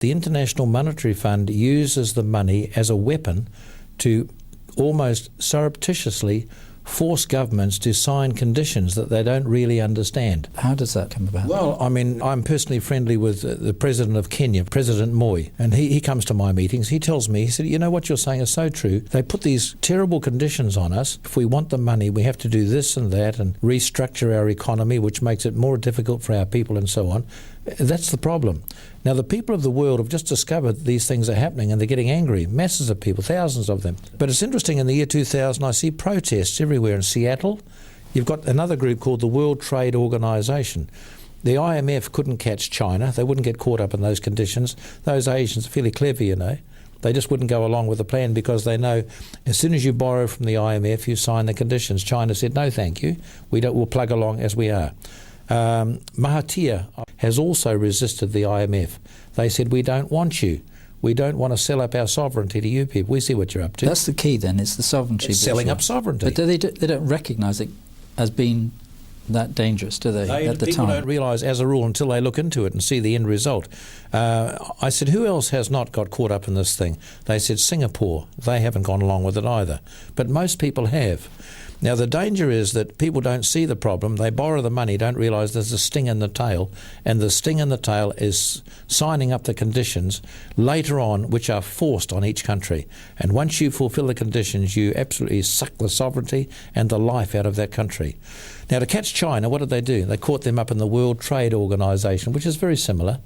The International Monetary Fund uses the money as a weapon to almost surreptitiously force governments to sign conditions that they don't really understand. How does that come about? Well, I mean, I'm personally friendly with the President of Kenya, President Moi, and he comes to my meetings. He tells me, he said, you know, what you're saying is so true. They put these terrible conditions on us. If we want the money, we have to do this and that and restructure our economy, which makes it more difficult for our people and so on. That's the problem. Now, the people of the world have just discovered these things are happening and they're getting angry. Masses of people, thousands of them. But it's interesting, in the year 2000, I see protests everywhere. In Seattle, you've got another group called the World Trade Organization. The IMF couldn't catch China. They wouldn't get caught up in those conditions. Those Asians are fairly clever, you know. They just wouldn't go along with the plan because they know as soon as you borrow from the IMF, you sign the conditions. China said, no, thank you. We'll plug along as we are. Mahathir has also resisted the IMF. They said, we don't want you. We don't want to sell up our sovereignty to you people. We see what you're up to. That's the key then, it's the sovereignty. It's selling up sovereignty. But they don't recognise it as being that dangerous, do they at the people time? Don't realise as a rule until they look into it and see the end result. I said, who else has not got caught up in this thing? They said, Singapore. They haven't gone along with it either. But most people have. Now, the danger is that people don't see the problem. They borrow the money, don't realise there's a sting in the tail, and the sting in the tail is signing up the conditions later on which are forced on each country. And once you fulfil the conditions, you absolutely suck the sovereignty and the life out of that country. Now, to catch China, what did they do? They caught them up in the World Trade Organization, which is very similar.